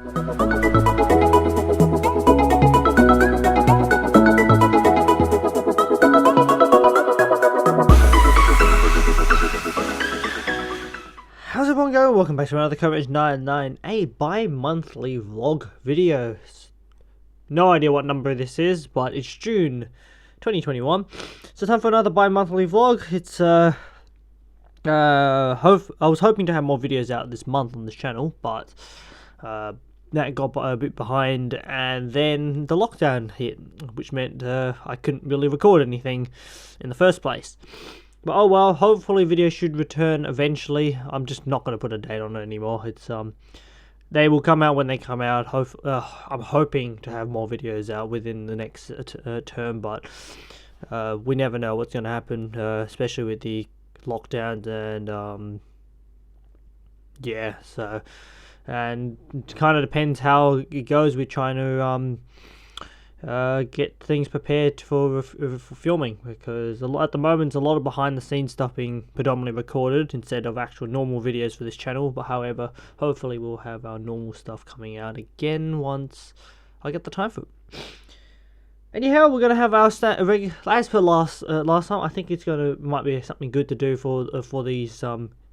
How's everyone going? Welcome back to another Coverage99, a bi-monthly vlog video. No idea what number this is, but it's June 2021. So time for another bi-monthly vlog. It's I was hoping to have more videos out this month on this channel, but that got a bit behind, and then the lockdown hit, which meant I couldn't really record anything in the first place. But oh well, hopefully videos should return eventually. I'm just not going to put a date on it anymore. It's they will come out when they come out. I'm hoping to have more videos out within the next term, but we never know what's going to happen, especially with the lockdowns and yeah. So, and it kind of depends how it goes. We're trying to get things prepared for filming, because at the moment a lot of behind the scenes stuff being predominantly recorded instead of actual normal videos for this channel. But however, hopefully we'll have our normal stuff coming out again once I get the time for it. Anyhow, we're gonna have our as per last time. I think it's might be something good to do for these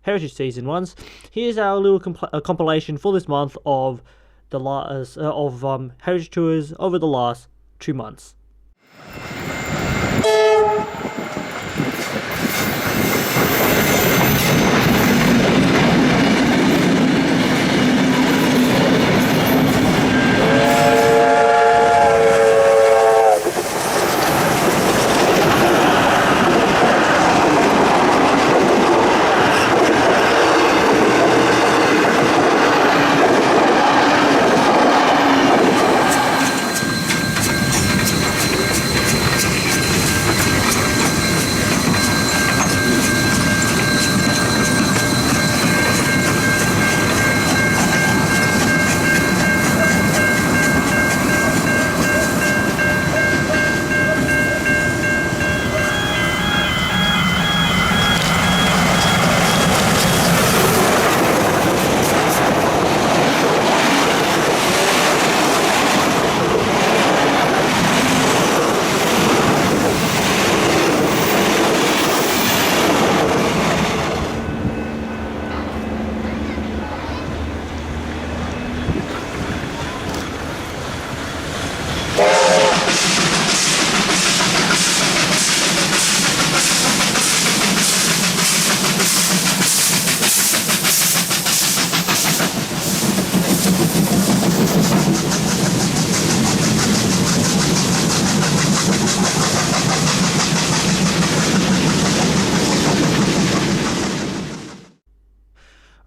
Heritage Season ones. Here's our little compilation for this month of the last Heritage tours over the last 2 months.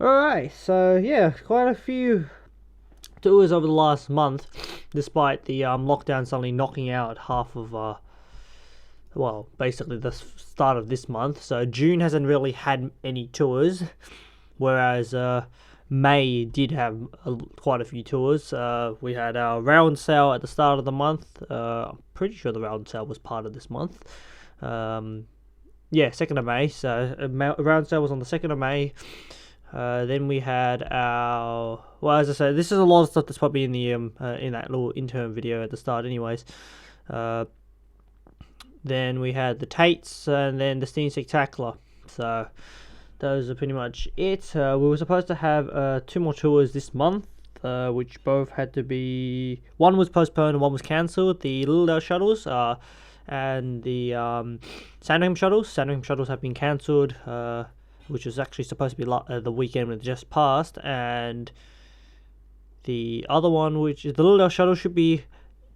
Alright, so yeah, quite a few tours over the last month, despite the lockdown suddenly knocking out half of, well, basically the start of this month. So June hasn't really had any tours, whereas May did have quite a few tours. We had our round sale at the start of the month. I'm pretty sure the round sale was part of this month. Yeah, 2nd of May, so round sale was on the 2nd of May. Then we had our, well, as I said, this is a lot of stuff that's probably in the in that little intern video at the start anyways. Then we had the Tates, and then the Steam Spectacular. So those are pretty much it. We were supposed to have 2 more tours this month, which both had to be, one was postponed and one was cancelled. The Littledale shuttles and the Sandringham shuttles. Sandringham shuttles have been cancelled, which was actually supposed to be the weekend when it just passed, and the other one, which is the Littledale shuttle, should be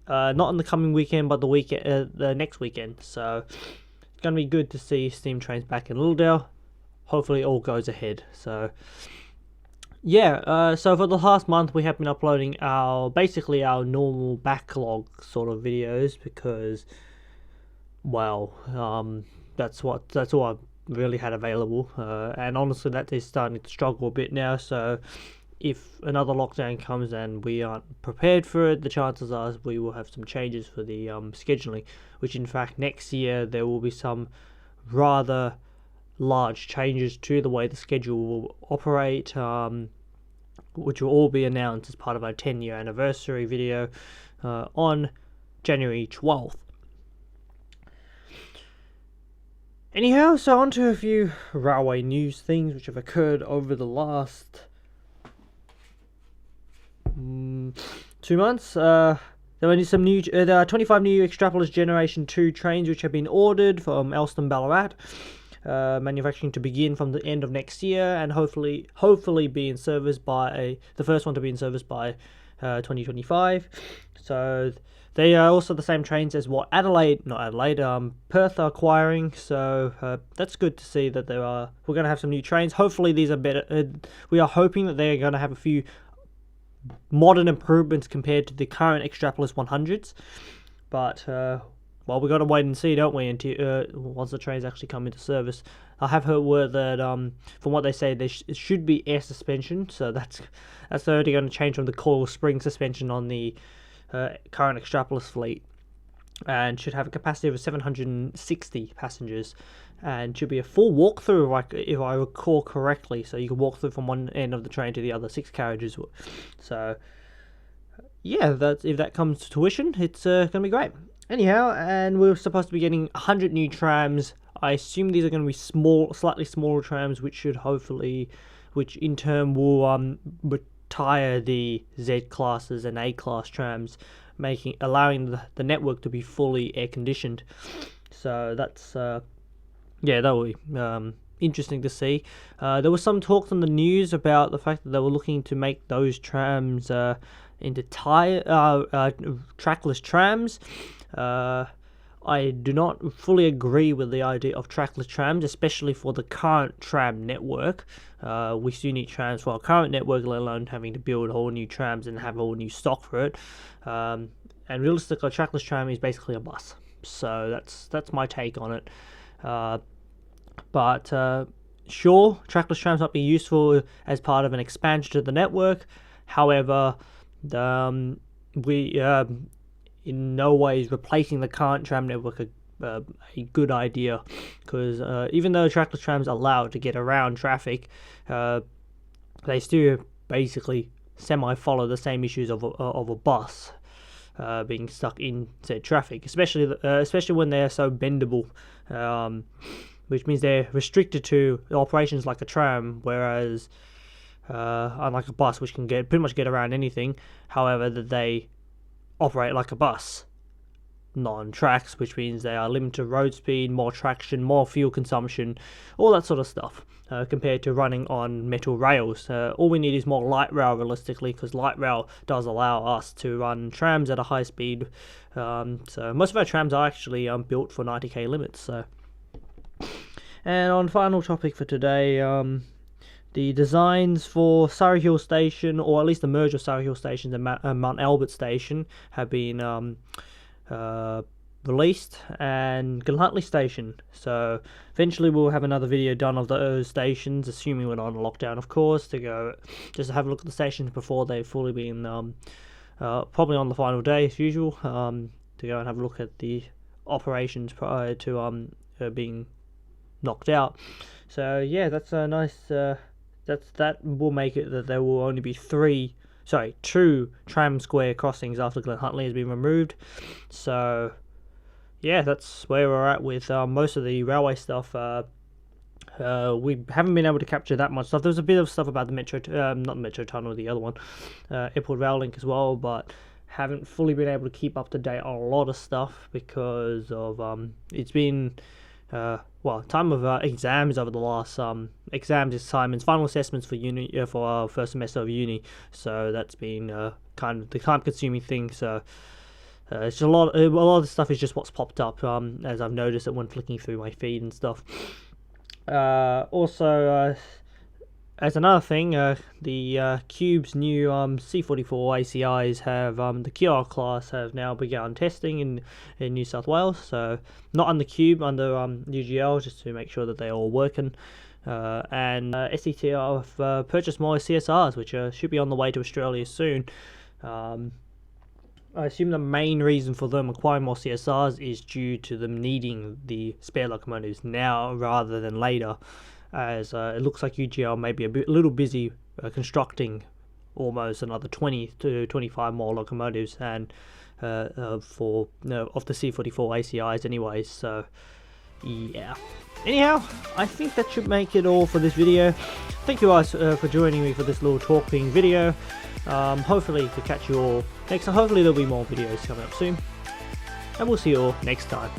not in the coming weekend, but the next weekend. So it's gonna be good to see Steam Trains back in Littledale. Hopefully, all goes ahead. So yeah, so for the last month, we have been uploading basically our normal backlog sort of videos, because, well, that's all I really had available, and honestly that is starting to struggle a bit now. So if another lockdown comes and we aren't prepared for it, the chances are we will have some changes for the scheduling, which in fact next year there will be some rather large changes to the way the schedule will operate. which will all be announced as part of our 10-year anniversary video on January 12th. Anyhow, so on to a few railway news things which have occurred over the last 2 months. There are 25 new Extrapolis Generation 2 trains which have been ordered from Alstom Ballarat. Manufacturing to begin from the end of next year, and hopefully be in service by the first one to be in service by 2025. So they are also the same trains as what Perth are acquiring. So that's good to see that we're going to have some new trains. Hopefully these are better. We are hoping that they are going to have a few modern improvements compared to the current Extrapolis 100s, but well, we got to wait and see, don't we, until once the trains actually come into service. I have heard word that from what they say, it should be air suspension, so that's already going to change from the coil spring suspension on the current Extrapolis fleet, and should have a capacity of 760 passengers, and should be a full walkthrough, if I recall correctly. So you can walk through from one end of the train to the other, 6 carriages. So yeah, if that comes to fruition, it's going to be great. Anyhow, and we're supposed to be getting 100 new trams. I assume these are going to be slightly smaller trams, which in turn will retire the Z classes and A class trams, allowing the network to be fully air conditioned. So that's that will be interesting to see. There was some talk on the news about the fact that they were looking to make those trams into trackless trams. I do not fully agree with the idea of trackless trams, especially for the current tram network. We still need trams for our current network, let alone having to build all new trams and have all new stock for it. And realistically, a trackless tram is basically a bus. So that's my take on it. But sure, trackless trams might be useful as part of an expansion to the network. However, we in no way is replacing the current tram network a good idea, because even though trackless trams are allowed to get around traffic, they still basically semi-follow the same issues of a bus being stuck in said traffic, especially when they are so bendable, which means they're restricted to operations like a tram, whereas unlike a bus, which can pretty much get around anything. However, that they operate like a bus, not on tracks, which means they are limited to road speed, more traction, more fuel consumption, all that sort of stuff, compared to running on metal rails. All we need is more light rail, realistically, because light rail does allow us to run trams at a high speed. So most of our trams are actually built for 90k limits. So, and on final topic for today, the designs for Surrey Hill Station, or at least the merge of Surrey Hill Station and Mount Albert Station, have been released, and Glenhuntly Station. So eventually we'll have another video done of those stations, assuming we're not on lockdown, of course, to go just to have a look at the stations before they've fully been probably on the final day as usual, to go and have a look at the operations prior to being knocked out. So yeah, that's a nice that will make it that there will only be 2 tram square crossings after Glenhuntly has been removed. So yeah, that's where we're at with most of the railway stuff. We haven't been able to capture that much stuff. There's a bit of stuff about the Metro, not Metro Tunnel, the other one, Airport Rail Link as well, but haven't fully been able to keep up to date on a lot of stuff because of it's been time of exams over the last exams is Simon's final assessments for uni for our first semester of uni, so that's been kind of the time-consuming thing. So it's a lot of the stuff is just what's popped up as I've noticed it when flicking through my feed and stuff. Also, as another thing, the Cube's new C44 ACIs have the QR class have now begun testing in New South Wales. So not on the Cube, under UGL, just to make sure that they're all working. And SCTR have purchased more CSRs, which should be on the way to Australia soon. I assume the main reason for them acquiring more CSRs is due to them needing the spare locomotives now rather than later, as it looks like UGL may be a little busy constructing almost another 20 to 25 more locomotives and for of the C44 ACIs anyways. So yeah, anyhow, I think that should make it all for this video. Thank you guys for joining me for this little talking video. Hopefully to catch you all next time. Hopefully there'll be more videos coming up soon, and we'll see you all next time.